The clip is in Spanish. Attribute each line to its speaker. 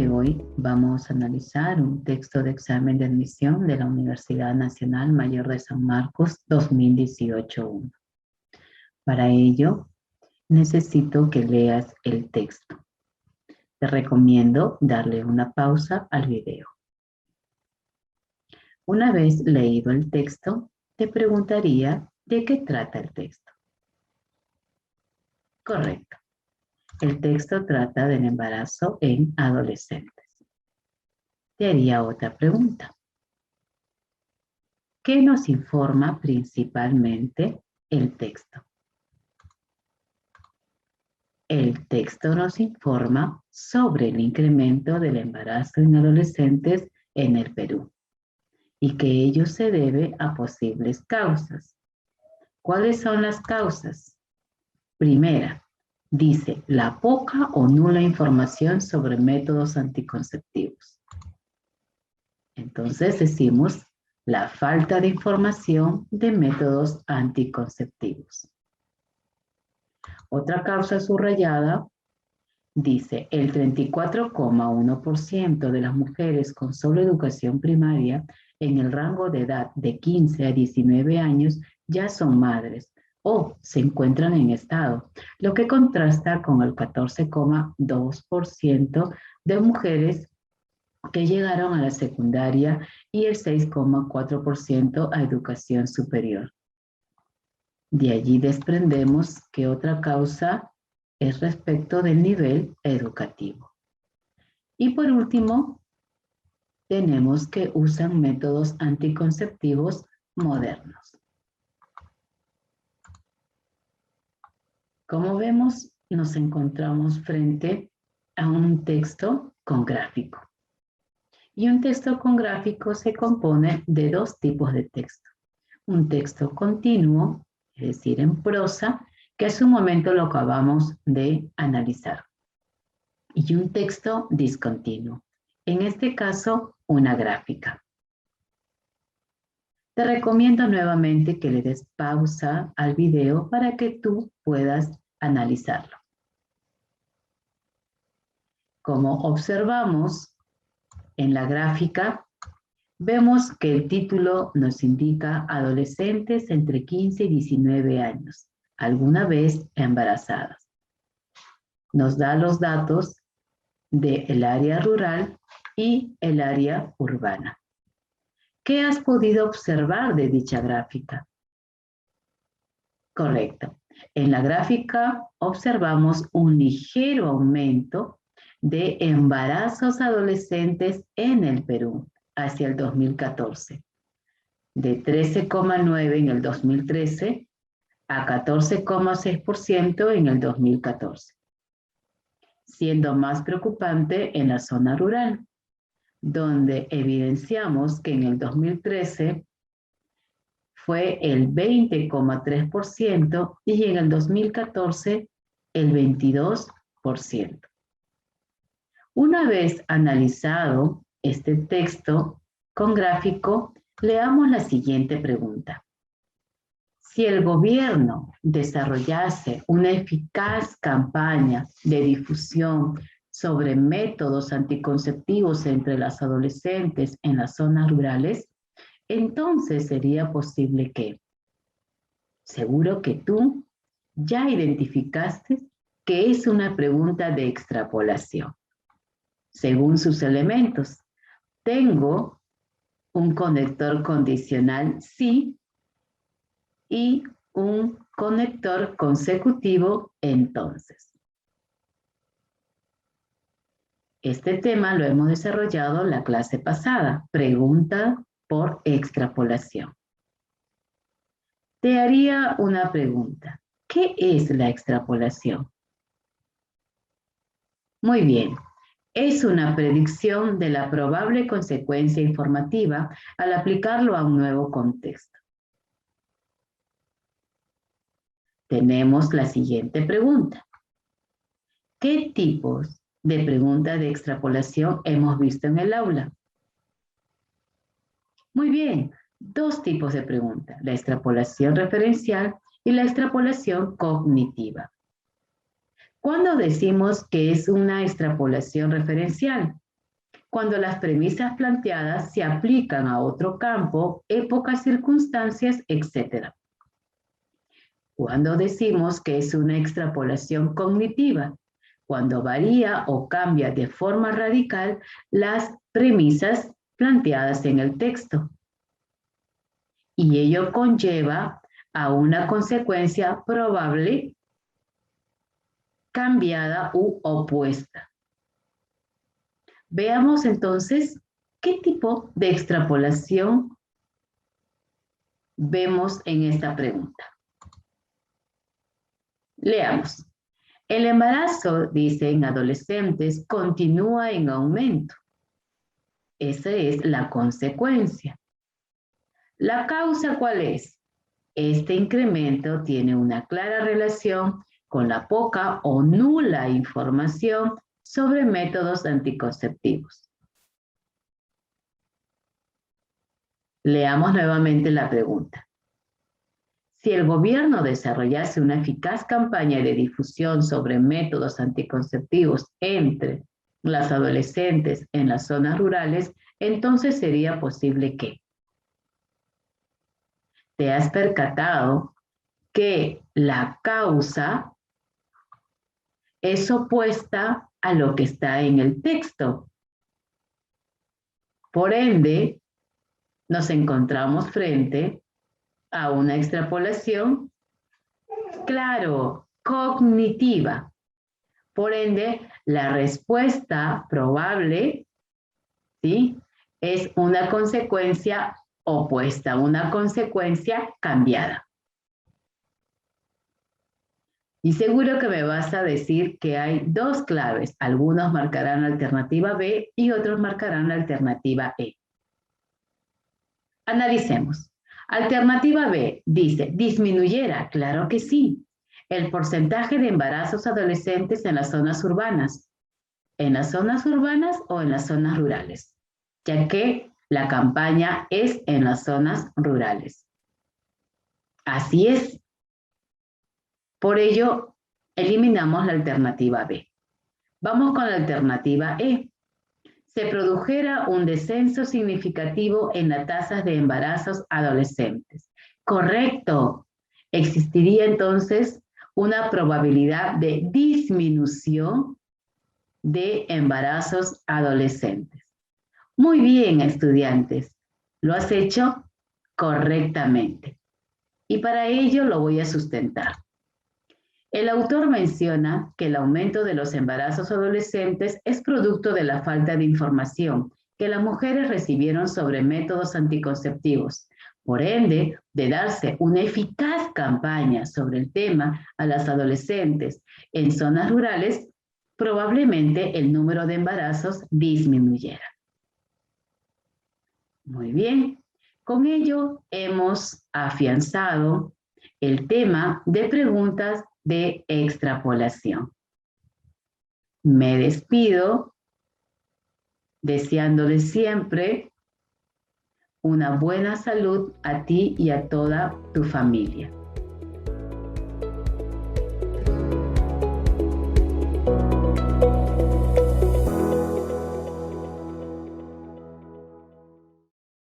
Speaker 1: de hoy vamos a analizar un texto de examen de admisión de la Universidad Nacional Mayor de San Marcos 2018-1. Para ello, necesito que leas el texto. Te recomiendo darle una pausa al video. Una vez leído el texto, te preguntaría ¿de qué trata el texto? Correcto. El texto trata del embarazo en adolescentes. Te haría otra pregunta. ¿Qué nos informa principalmente el texto? El texto nos informa sobre el incremento del embarazo en adolescentes en el Perú y que ello se debe a posibles causas. ¿Cuáles son las causas? Primera, dice la poca o nula información sobre métodos anticonceptivos. Entonces decimos la falta de información de métodos anticonceptivos. Otra causa subrayada dice el 34,1% de las mujeres con solo educación primaria en el rango de edad de 15 a 19 años ya son madres o se encuentran en estado, lo que contrasta con el 14,2% de mujeres que llegaron a la secundaria y el 6,4% a educación superior. De allí desprendemos que otra causa es respecto del nivel educativo. Y por último, tenemos que usan métodos anticonceptivos modernos. Como vemos, nos encontramos frente a un texto con gráfico. Y un texto con gráfico se compone de dos tipos de texto. Un texto continuo, es decir, en prosa, que hace un momento lo acabamos de analizar. Y un texto discontinuo, en este caso, una gráfica. Te recomiendo nuevamente que le des pausa al video para que tú puedas analizarlo. Como observamos en la gráfica, vemos que el título nos indica adolescentes entre 15 y 19 años, alguna vez embarazadas. Nos da los datos del área rural y el área urbana. ¿Qué has podido observar de dicha gráfica? Correcto. En la gráfica observamos un ligero aumento de embarazos adolescentes en el Perú hacia el 2014, de 13,9 en el 2013 a 14,6% en el 2014, siendo más preocupante en la zona rural, donde evidenciamos que en el 2013 fue el 20,3% y en el 2014 el 22%. Una vez analizado este texto con gráfico, leamos la siguiente pregunta. Si el gobierno desarrollase una eficaz campaña de difusión sobre métodos anticonceptivos entre las adolescentes en las zonas rurales, entonces sería posible que, seguro que tú ya identificaste que es una pregunta de extrapolación. Según sus elementos, tengo un conector condicional sí y un conector consecutivo entonces. Este tema lo hemos desarrollado en la clase pasada, pregunta por extrapolación. Te haría una pregunta. ¿Qué es la extrapolación? Muy bien. Es una predicción de la probable consecuencia informativa al aplicarlo a un nuevo contexto. Tenemos la siguiente pregunta. ¿Qué tipos de preguntas de extrapolación hemos visto en el aula? Muy bien, dos tipos de preguntas, la extrapolación referencial y la extrapolación cognitiva. ¿Cuándo decimos que es una extrapolación referencial? cuando las premisas planteadas se aplican a otro campo, épocas, circunstancias, etc. Cuando decimos que es una extrapolación cognitiva, cuando varía o cambia de forma radical las premisas planteadas en el texto. Y ello conlleva a una consecuencia probable, cambiada u opuesta. Veamos entonces qué tipo de extrapolación vemos en esta pregunta. Leamos. El embarazo, dice, en adolescentes continúa en aumento. Esa es la consecuencia. ¿La causa cuál es? Este incremento tiene una clara relación con la poca o nula información sobre métodos anticonceptivos. Leamos nuevamente la pregunta. Si el gobierno desarrollase una eficaz campaña de difusión sobre métodos anticonceptivos entre las adolescentes en las zonas rurales, entonces sería posible que te has percatado que la causa es opuesta a lo que está en el texto. Por ende, nos encontramos frente a una extrapolación, claro, cognitiva. Por ende, la respuesta probable, ¿sí?, es una consecuencia opuesta, una consecuencia cambiada. Y seguro que me vas a decir que hay dos claves. Algunos marcarán la alternativa B y otros marcarán la alternativa E. Analicemos. Alternativa B dice, disminuyera, claro que sí, el porcentaje de embarazos adolescentes en las zonas urbanas. ¿En las zonas urbanas o en las zonas rurales? Ya que la campaña es en las zonas rurales. Así es. Por ello, eliminamos la alternativa B. Vamos con la alternativa E. Se produjera un descenso significativo en las tasas de embarazos adolescentes. Correcto. Existiría entonces una probabilidad de disminución de embarazos adolescentes. Muy bien, estudiantes. Lo has hecho correctamente. Y para ello lo voy a sustentar. El autor menciona que el aumento de los embarazos adolescentes es producto de la falta de información que las mujeres recibieron sobre métodos anticonceptivos. Por ende, de darse una eficaz campaña sobre el tema a las adolescentes en zonas rurales, probablemente el número de embarazos disminuyera. Muy bien, con ello hemos afianzado el tema de preguntas de extrapolación. Me despido deseándoles siempre una buena salud a ti y a toda tu familia.